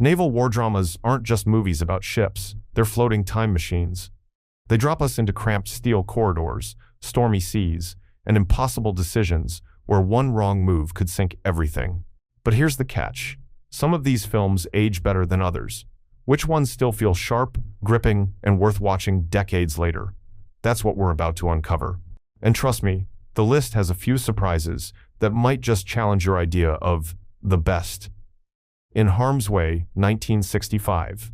Naval war dramas aren't just movies about ships, they're floating time machines. They drop us into cramped steel corridors, stormy seas, and impossible decisions where one wrong move could sink everything. But here's the catch. Some of these films age better than others. Which ones still feel sharp, gripping, and worth watching decades later? That's what we're about to uncover. And trust me, the list has a few surprises that might just challenge your idea of the best. In Harm's Way, 1965.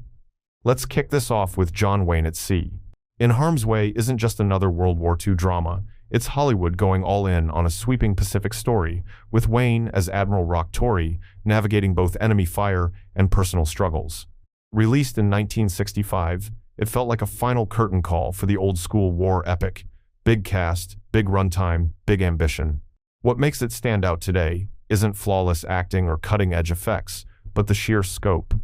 Let's kick this off with John Wayne at sea. In Harm's Way isn't just another World War II drama. It's Hollywood going all in on a sweeping Pacific story, with Wayne as Admiral Rock Torrey navigating both enemy fire and personal struggles. Released in 1965, it felt like a final curtain call for the old-school war epic. Big cast, big runtime, big ambition. What makes it stand out today isn't flawless acting or cutting-edge effects, but the sheer scope.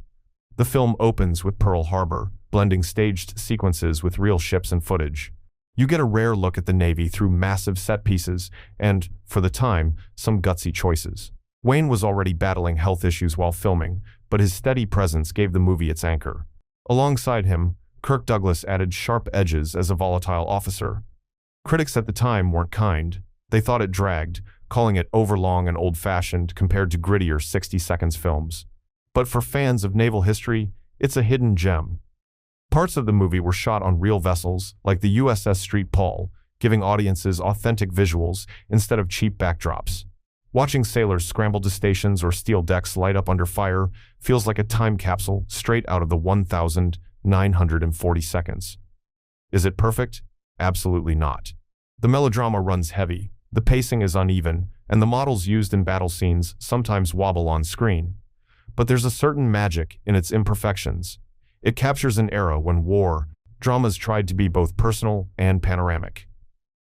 The film opens with Pearl Harbor, blending staged sequences with real ships and footage. You get a rare look at the Navy through massive set pieces and, for the time, some gutsy choices. Wayne was already battling health issues while filming, but his steady presence gave the movie its anchor. Alongside him, Kirk Douglas added sharp edges as a volatile officer. Critics at the time weren't kind. They thought it dragged, calling it overlong and old-fashioned compared to grittier 60 seconds films. But for fans of naval history, it's a hidden gem. Parts of the movie were shot on real vessels, like the USS Street Paul, giving audiences authentic visuals instead of cheap backdrops. Watching sailors scramble to stations or steel decks light up under fire feels like a time capsule straight out of the 1,940 seconds. Is it perfect? Absolutely not. The melodrama runs heavy, the pacing is uneven, and the models used in battle scenes sometimes wobble on screen. But there's a certain magic in its imperfections. It captures an era when war dramas tried to be both personal and panoramic.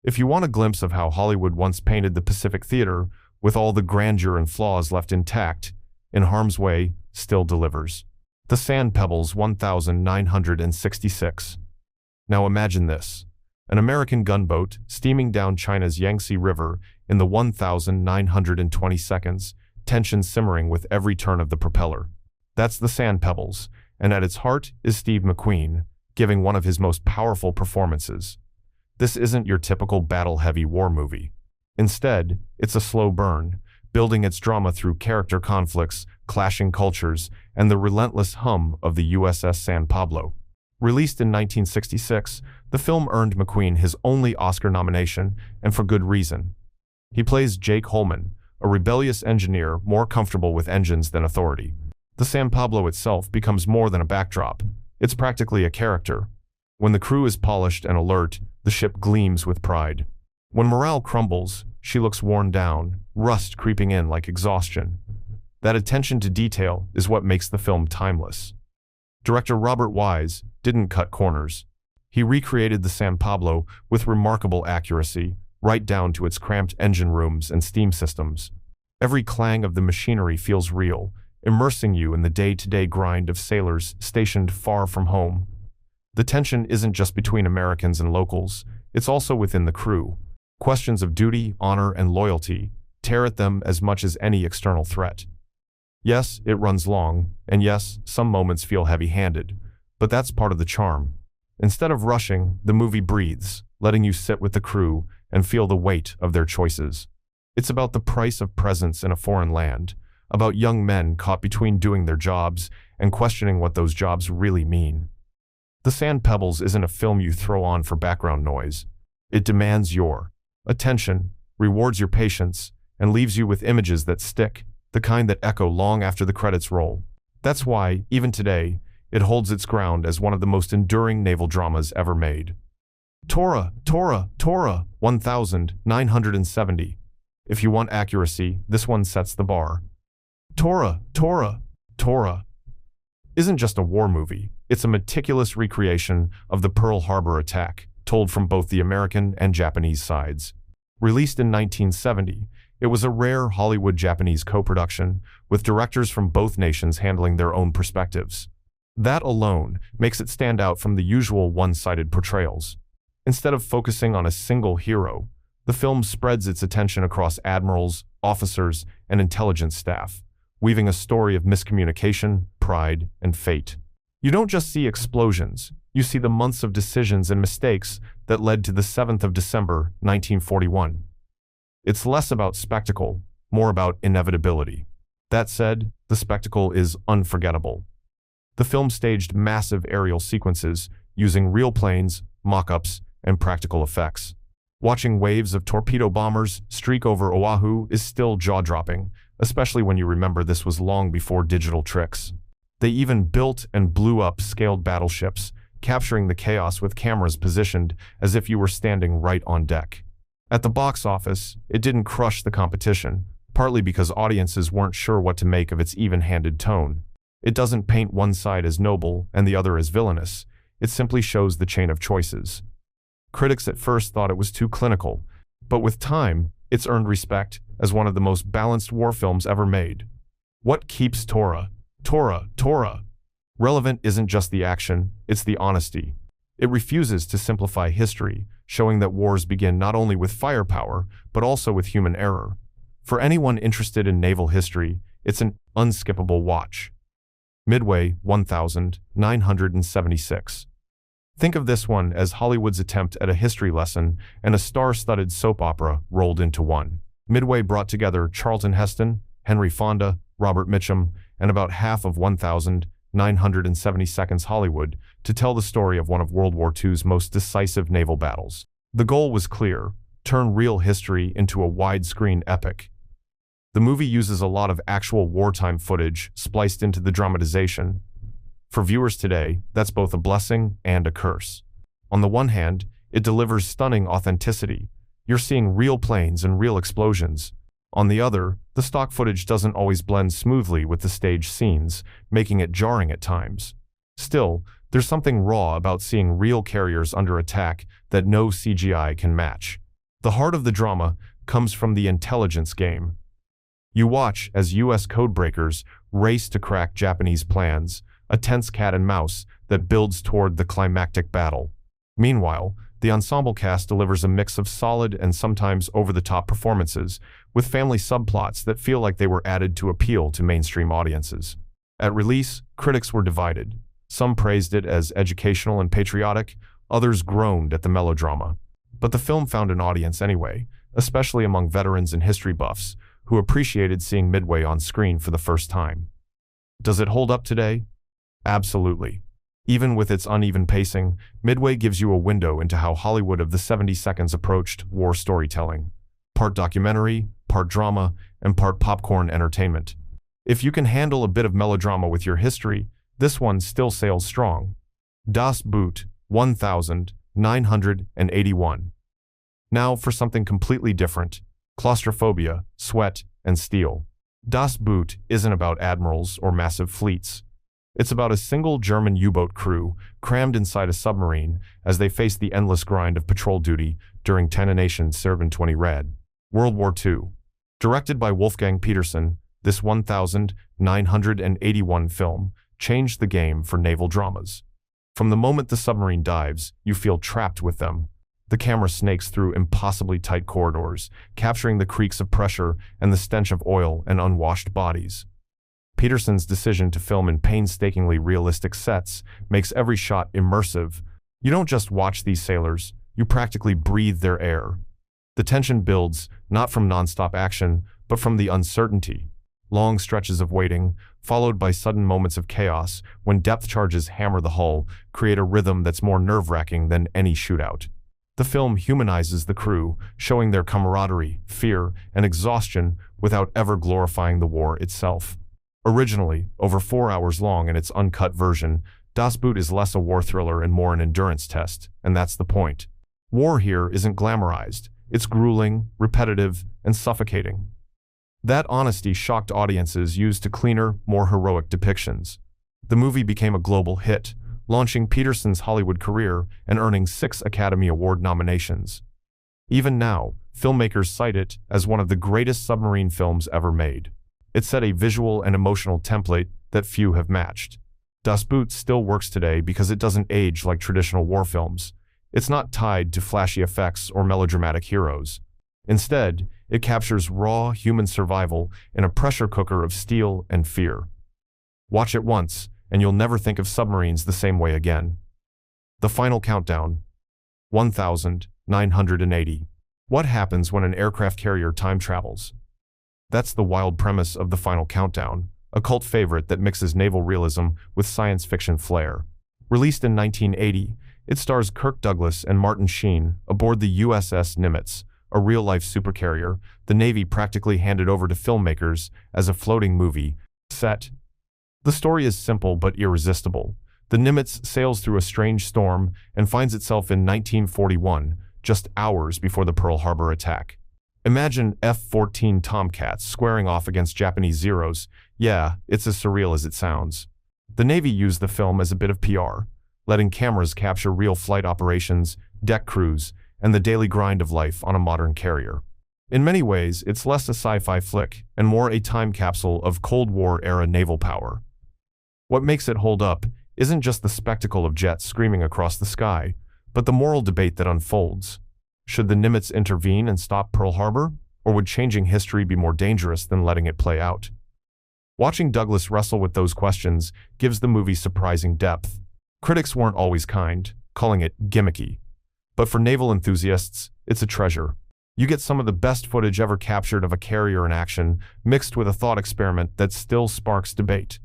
If you want a glimpse of how Hollywood once painted the Pacific theater, with all the grandeur and flaws left intact, In Harm's Way still delivers. The Sand Pebbles 1966. Now imagine this. An American gunboat steaming down China's Yangtze River in the 1,920 seconds, tension simmering with every turn of the propeller. That's the Sand Pebbles, and at its heart is Steve McQueen, giving one of his most powerful performances. This isn't your typical battle-heavy war movie. Instead, it's a slow burn, building its drama through character conflicts, clashing cultures, and the relentless hum of the USS San Pablo. Released in 1966, the film earned McQueen his only Oscar nomination, and for good reason. He plays Jake Holman, a rebellious engineer more comfortable with engines than authority. The San Pablo itself becomes more than a backdrop. It's practically a character. When the crew is polished and alert, the ship gleams with pride. When morale crumbles, she looks worn down, rust creeping in like exhaustion. That attention to detail is what makes the film timeless. Director Robert Wise didn't cut corners. He recreated the San Pablo with remarkable accuracy, right down to its cramped engine rooms and steam systems. Every clang of the machinery feels real, immersing you in the day-to-day grind of sailors stationed far from home. The tension isn't just between Americans and locals, it's also within the crew. Questions of duty, honor, and loyalty tear at them as much as any external threat. Yes, it runs long, and yes, some moments feel heavy-handed, but that's part of the charm. Instead of rushing, the movie breathes, letting you sit with the crew and feel the weight of their choices. It's about the price of presence in a foreign land, about young men caught between doing their jobs and questioning what those jobs really mean. The Sand Pebbles isn't a film you throw on for background noise. It demands your attention, rewards your patience, and leaves you with images that stick, the kind that echo long after the credits roll. That's why, even today, it holds its ground as one of the most enduring naval dramas ever made. Tora, 1970. If you want accuracy, this one sets the bar. Tora isn't just a war movie, it's a meticulous recreation of the Pearl Harbor attack, told from both the American and Japanese sides. Released in 1970, it was a rare Hollywood-Japanese co-production, with directors from both nations handling their own perspectives. That alone makes it stand out from the usual one-sided portrayals. Instead of focusing on a single hero, the film spreads its attention across admirals, officers, and intelligence staff, weaving a story of miscommunication, pride, and fate. You don't just see explosions, you see the months of decisions and mistakes that led to the 7th of December, 1941. It's less about spectacle, more about inevitability. That said, the spectacle is unforgettable. The film staged massive aerial sequences using real planes, mock-ups, and practical effects. Watching waves of torpedo bombers streak over Oahu is still jaw-dropping, especially when you remember this was long before digital tricks. They even built and blew up scaled battleships, capturing the chaos with cameras positioned as if you were standing right on deck. At the box office, it didn't crush the competition, partly because audiences weren't sure what to make of its even-handed tone. It doesn't paint one side as noble and the other as villainous. It simply shows the chain of choices. Critics at first thought it was too clinical, but with time, it's earned respect as one of the most balanced war films ever made. What keeps Torah relevant isn't just the action, it's the honesty. It refuses to simplify history, showing that wars begin not only with firepower, but also with human error. For anyone interested in naval history, it's an unskippable watch. Midway, 1976. Think of this one as Hollywood's attempt at a history lesson and a star-studded soap opera rolled into one. Midway brought together Charlton Heston, Henry Fonda, Robert Mitchum, and about half of 1972's Hollywood to tell the story of one of World War II's most decisive naval battles. The goal was clear: turn real history into a widescreen epic. The movie uses a lot of actual wartime footage spliced into the dramatization. For viewers today, that's both a blessing and a curse. On the one hand, it delivers stunning authenticity. You're seeing real planes and real explosions. On the other, the stock footage doesn't always blend smoothly with the stage scenes, making it jarring at times. Still, there's something raw about seeing real carriers under attack that no CGI can match. The heart of the drama comes from the intelligence game. You watch as U.S. codebreakers race to crack Japanese plans, a tense cat and mouse that builds toward the climactic battle. Meanwhile, the ensemble cast delivers a mix of solid and sometimes over-the-top performances, with family subplots that feel like they were added to appeal to mainstream audiences. At release, critics were divided. Some praised it as educational and patriotic, others groaned at the melodrama. But the film found an audience anyway, especially among veterans and history buffs, who appreciated seeing Midway on screen for the first time. Does it hold up today? Absolutely. Even with its uneven pacing, Midway gives you a window into how Hollywood of the 70s approached war storytelling. Part documentary, part drama, and part popcorn entertainment. If you can handle a bit of melodrama with your history, this one still sails strong. Das Boot, 1981. Now for something completely different: claustrophobia, sweat, and steel. Das Boot isn't about admirals or massive fleets. It's about a single German U-boat crew crammed inside a submarine as they face the endless grind of patrol duty during 10 Nations Serben 20 Red. World War II. Directed by Wolfgang Petersen, this 1981 film changed the game for naval dramas. From the moment the submarine dives, you feel trapped with them. The camera snakes through impossibly tight corridors, capturing the creaks of pressure and the stench of oil and unwashed bodies. Petersen's decision to film in painstakingly realistic sets makes every shot immersive. You don't just watch these sailors, you practically breathe their air. The tension builds, not from nonstop action, but from the uncertainty. Long stretches of waiting, followed by sudden moments of chaos when depth charges hammer the hull, create a rhythm that's more nerve-wracking than any shootout. The film humanizes the crew, showing their camaraderie, fear, and exhaustion without ever glorifying the war itself. Originally, over 4 hours long in its uncut version, Das Boot is less a war thriller and more an endurance test, and that's the point. War here isn't glamorized. It's grueling, repetitive, and suffocating. That honesty shocked audiences used to cleaner, more heroic depictions. The movie became a global hit, launching Petersen's Hollywood career and earning 6 Academy Award nominations. Even now, filmmakers cite it as one of the greatest submarine films ever made. It set a visual and emotional template that few have matched. Das Boot still works today because it doesn't age like traditional war films. It's not tied to flashy effects or melodramatic heroes. Instead, it captures raw human survival in a pressure cooker of steel and fear. Watch it once, and you'll never think of submarines the same way again. The final countdown. 1980. What happens when an aircraft carrier time travels? That's the wild premise of The Final Countdown, a cult favorite that mixes naval realism with science fiction flair. Released in 1980, it stars Kirk Douglas and Martin Sheen aboard the USS Nimitz, a real-life supercarrier the Navy practically handed over to filmmakers as a floating movie set. The story is simple but irresistible. The Nimitz sails through a strange storm and finds itself in 1941, just hours before the Pearl Harbor attack. Imagine F-14 Tomcats squaring off against Japanese Zeros. Yeah, it's as surreal as it sounds. The Navy used the film as a bit of PR, letting cameras capture real flight operations, deck crews, and the daily grind of life on a modern carrier. In many ways, it's less a sci-fi flick and more a time capsule of Cold War-era naval power. What makes it hold up isn't just the spectacle of jets screaming across the sky, but the moral debate that unfolds. Should the Nimitz intervene and stop Pearl Harbor, or would changing history be more dangerous than letting it play out? Watching Douglas wrestle with those questions gives the movie surprising depth. Critics weren't always kind, calling it gimmicky. But for naval enthusiasts, it's a treasure. You get some of the best footage ever captured of a carrier in action, mixed with a thought experiment that still sparks debate.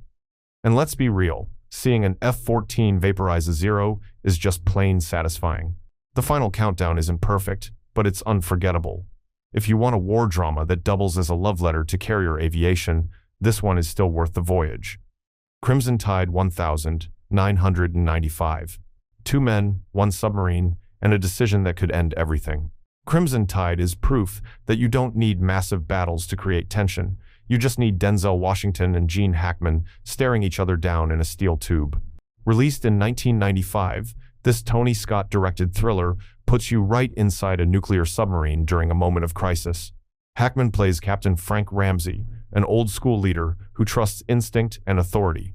And let's be real, seeing an F-14 vaporize a Zero is just plain satisfying. The Final Countdown isn't perfect, but it's unforgettable. If you want a war drama that doubles as a love letter to carrier aviation, this one is still worth the voyage. Crimson Tide 1995. 2 men, 1 submarine, and a decision that could end everything. Crimson Tide is proof that you don't need massive battles to create tension. You just need Denzel Washington and Gene Hackman staring each other down in a steel tube. Released in 1995, this Tony Scott-directed thriller puts you right inside a nuclear submarine during a moment of crisis. Hackman plays Captain Frank Ramsey, an old-school leader who trusts instinct and authority.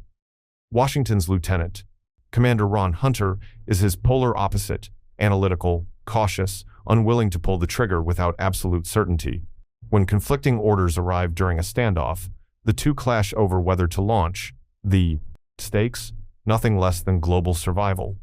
Washington's lieutenant, Commander Ron Hunter, is his polar opposite, analytical, cautious, unwilling to pull the trigger without absolute certainty. When conflicting orders arrive during a standoff, the two clash over whether to launch. The stakes? Nothing less than global survival.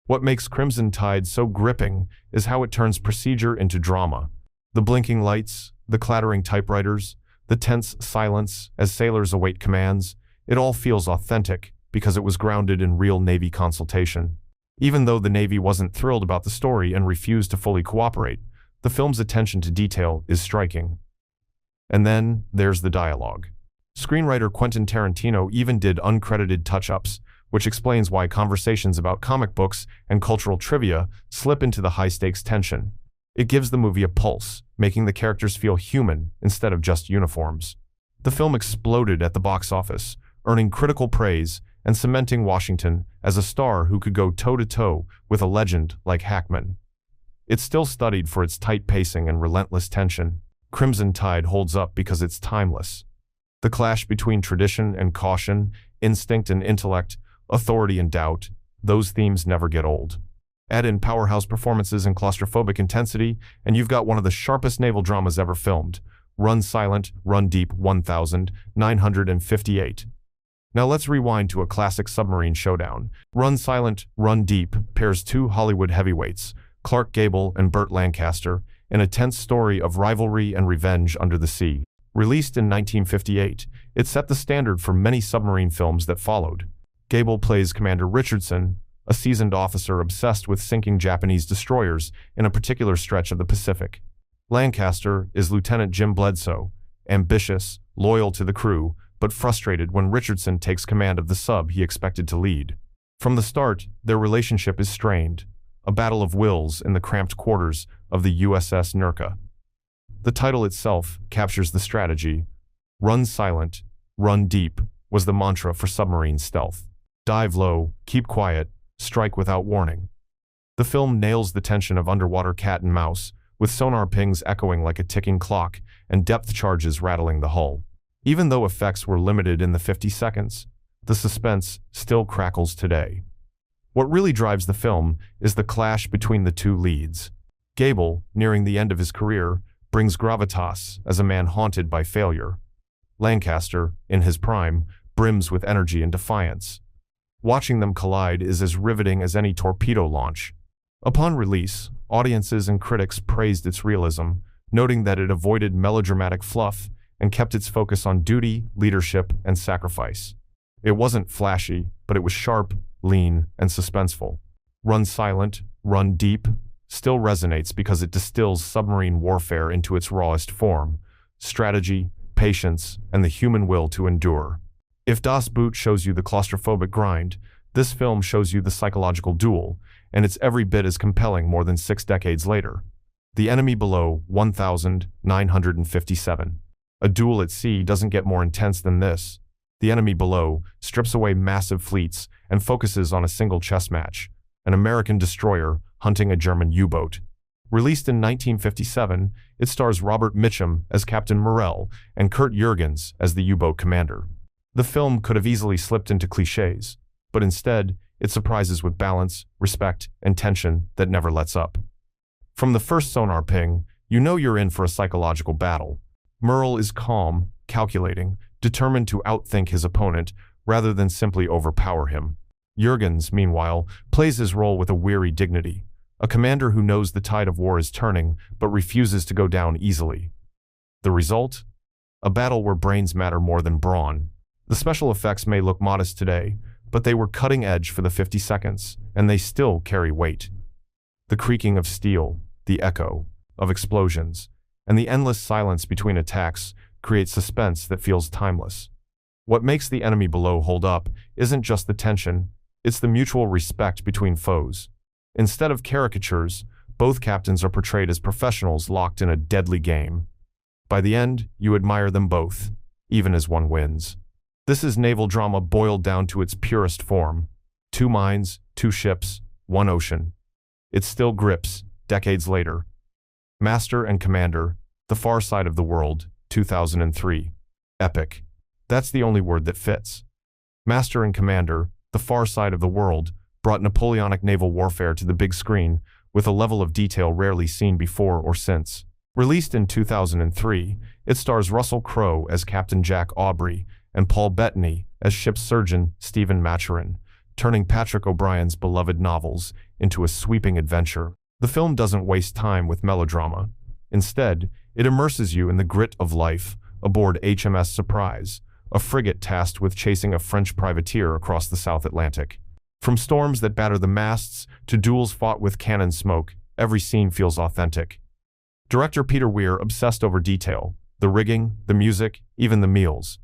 What makes Crimson Tide so gripping is how it turns procedure into drama. The blinking lights, the clattering typewriters, the tense silence as sailors await commands, it all feels authentic because it was grounded in real Navy consultation. Even though the Navy wasn't thrilled about the story and refused to fully cooperate, the film's attention to detail is striking. And then there's the dialogue. Screenwriter Quentin Tarantino even did uncredited touch-ups, which explains why conversations about comic books and cultural trivia slip into the high-stakes tension. It gives the movie a pulse, making the characters feel human instead of just uniforms. The film exploded at the box office, earning critical praise and cementing Washington as a star who could go toe-to-toe with a legend like Hackman. It's still studied for its tight pacing and relentless tension. Crimson Tide holds up because it's timeless. The clash between tradition and caution, instinct and intellect, authority and doubt, those themes never get old. Add in powerhouse performances and claustrophobic intensity, and you've got one of the sharpest naval dramas ever filmed. Run Silent, Run Deep 1958. Now let's rewind to a classic submarine showdown. Run Silent, Run Deep pairs 2 Hollywood heavyweights, Clark Gable and Burt Lancaster, in a tense story of rivalry and revenge under the sea. Released in 1958, it set the standard for many submarine films that followed. Gable plays Commander Richardson, a seasoned officer obsessed with sinking Japanese destroyers in a particular stretch of the Pacific. Lancaster is Lieutenant Jim Bledsoe, ambitious, loyal to the crew, but frustrated when Richardson takes command of the sub he expected to lead. From the start, their relationship is strained, a battle of wills in the cramped quarters of the USS Nurka. The title itself captures the strategy. Run silent, run deep was the mantra for submarine stealth. Dive low, keep quiet, strike without warning. The film nails the tension of underwater cat and mouse, with sonar pings echoing like a ticking clock and depth charges rattling the hull. Even though effects were limited in the 50 seconds, the suspense still crackles today. What really drives the film is the clash between the two leads. Gable, nearing the end of his career, brings gravitas as a man haunted by failure. Lancaster, in his prime, brims with energy and defiance. Watching them collide is as riveting as any torpedo launch. Upon release, audiences and critics praised its realism, noting that it avoided melodramatic fluff and kept its focus on duty, leadership, and sacrifice. It wasn't flashy, but it was sharp, lean, and suspenseful. Run Silent, Run Deep still resonates because it distills submarine warfare into its rawest form: strategy, patience, and the human will to endure. If Das Boot shows you the claustrophobic grind, this film shows you the psychological duel, and it's every bit as compelling more than 6 decades later. The Enemy Below, 1957. A duel at sea doesn't get more intense than this. The Enemy Below strips away massive fleets and focuses on a single chess match: an American destroyer hunting a German U-boat. Released in 1957, it stars Robert Mitchum as Captain Morrell and Kurt Jürgens as the U-boat commander. The film could have easily slipped into cliches, but instead, it surprises with balance, respect, and tension that never lets up. From the first sonar ping, you know you're in for a psychological battle. Morrell is calm, calculating, determined to outthink his opponent rather than simply overpower him. Jürgens, meanwhile, plays his role with a weary dignity, a commander who knows the tide of war is turning but refuses to go down easily. The result? A battle where brains matter more than brawn. The special effects may look modest today, but they were cutting edge for the 50 seconds, and they still carry weight. The creaking of steel, the echo of explosions, and the endless silence between attacks create suspense that feels timeless. What makes The Enemy Below hold up isn't just the tension, it's the mutual respect between foes. Instead of caricatures, both captains are portrayed as professionals locked in a deadly game. By the end, you admire them both, even as one wins. This is naval drama boiled down to its purest form. 2 minds, 2 ships, 1 ocean. It still grips, decades later. Master and Commander, The Far Side of the World, 2003. Epic. That's the only word that fits. Master and Commander, The Far Side of the World brought Napoleonic naval warfare to the big screen with a level of detail rarely seen before or since. Released in 2003, it stars Russell Crowe as Captain Jack Aubrey and Paul Bettany as ship's surgeon Stephen Maturin, turning Patrick O'Brien's beloved novels into a sweeping adventure. The film doesn't waste time with melodrama. Instead, it immerses you in the grit of life aboard HMS Surprise, a frigate tasked with chasing a French privateer across the South Atlantic. From storms that batter the masts to duels fought with cannon smoke, every scene feels authentic. Director Peter Weir obsessed over detail: the rigging, the music, even the meals.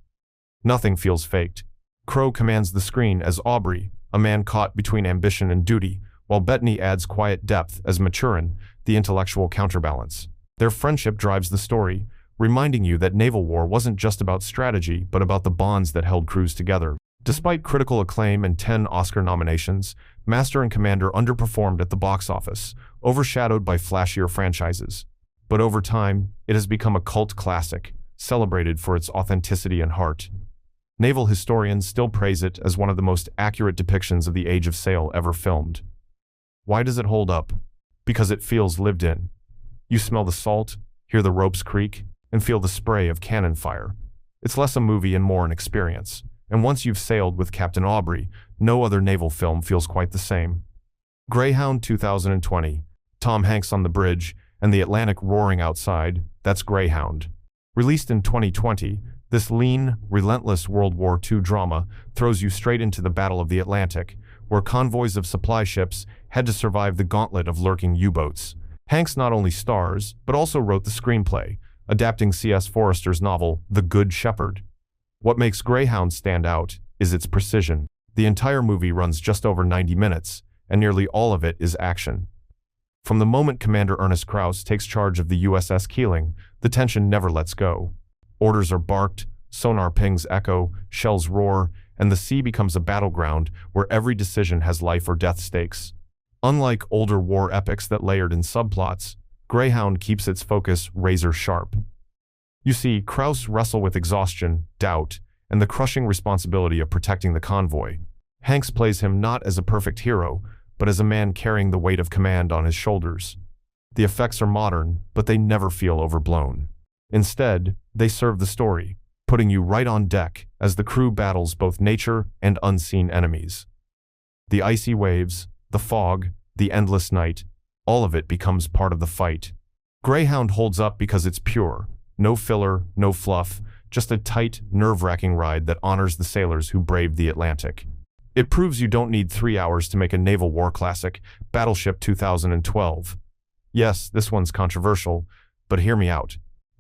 Nothing feels faked. Crowe commands the screen as Aubrey, a man caught between ambition and duty, while Bettany adds quiet depth as Maturin, the intellectual counterbalance. Their friendship drives the story, reminding you that naval war wasn't just about strategy, but about the bonds that held crews together. Despite critical acclaim and 10 Oscar nominations, Master and Commander underperformed at the box office, overshadowed by flashier franchises. But over time, it has become a cult classic, celebrated for its authenticity and heart. Naval historians still praise it as one of the most accurate depictions of the age of sail ever filmed. Why does it hold up? Because it feels lived in. You smell the salt, hear the ropes creak, and feel the spray of cannon fire. It's less a movie and more an experience. And once you've sailed with Captain Aubrey, no other naval film feels quite the same. Greyhound 2020. Tom Hanks on the bridge, and the Atlantic roaring outside. That's Greyhound. Released in 2020, this lean, relentless World War II drama throws you straight into the Battle of the Atlantic, where convoys of supply ships had to survive the gauntlet of lurking U-boats. Hanks not only stars, but also wrote the screenplay, adapting C.S. Forrester's novel The Good Shepherd. What makes Greyhound stand out is its precision. The entire movie runs just over 90 minutes, and nearly all of it is action. From the moment Commander Ernest Krause takes charge of the USS Keeling, the tension never lets go. Orders are barked, sonar pings echo, shells roar, and the sea becomes a battleground where every decision has life or death stakes. Unlike older war epics that layered in subplots, Greyhound keeps its focus razor sharp. You see Krause wrestle with exhaustion, doubt, and the crushing responsibility of protecting the convoy. Hanks plays him not as a perfect hero, but as a man carrying the weight of command on his shoulders. The effects are modern, but they never feel overblown. Instead, they serve the story, putting you right on deck as the crew battles both nature and unseen enemies. The icy waves, the fog, the endless night, all of it becomes part of the fight. Greyhound holds up because it's pure. No filler, no fluff, just a tight, nerve-wracking ride that honors the sailors who braved the Atlantic. It proves you don't need 3 hours to make a naval war classic, Battleship 2012. Yes, this one's controversial, but hear me out.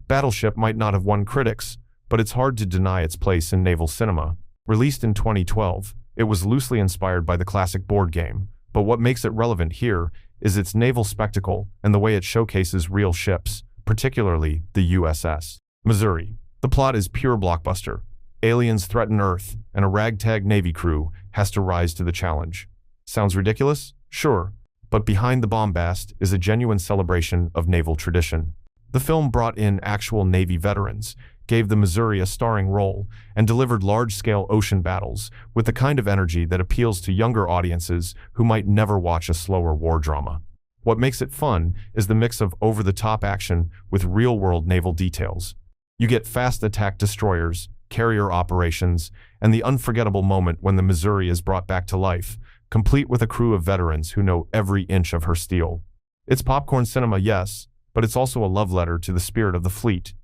Battleship might not have won critics, but it's hard to deny its place in naval cinema. Released in 2012, it was loosely inspired by the classic board game, but what makes it relevant here is its naval spectacle and the way it showcases real ships, particularly the USS Missouri. The plot is pure blockbuster. Aliens threaten Earth, and a ragtag Navy crew has to rise to the challenge. Sounds ridiculous? Sure, but behind the bombast is a genuine celebration of naval tradition. The film brought in actual Navy veterans, gave the Missouri a starring role, and delivered large-scale ocean battles with the kind of energy that appeals to younger audiences who might never watch a slower war drama. What makes it fun is the mix of over-the-top action with real-world naval details. You get fast attack destroyers, carrier operations, and the unforgettable moment when the Missouri is brought back to life, complete with a crew of veterans who know every inch of her steel. It's popcorn cinema, yes, but it's also a love letter to the spirit of the fleet.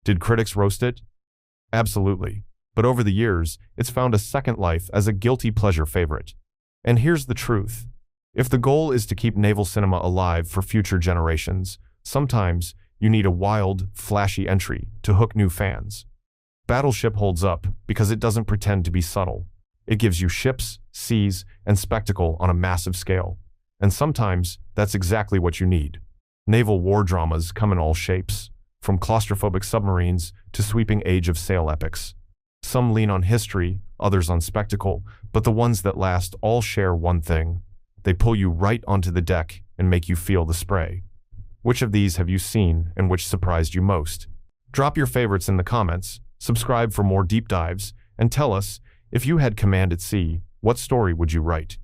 Did critics roast it? Absolutely. But over the years, it's found a second life as a guilty pleasure favorite. And here's the truth. If the goal is to keep naval cinema alive for future generations, sometimes you need a wild, flashy entry to hook new fans. Battleship holds up because it doesn't pretend to be subtle. It gives you ships, seas, and spectacle on a massive scale. And sometimes that's exactly what you need. Naval war dramas come in all shapes, from claustrophobic submarines to sweeping Age of Sail epics. Some lean on history, others on spectacle, but the ones that last all share one thing. They pull you right onto the deck and make you feel the spray. Which of these have you seen and which surprised you most? Drop your favorites in the comments, subscribe for more deep dives, and tell us, if you had command at sea, what story would you write?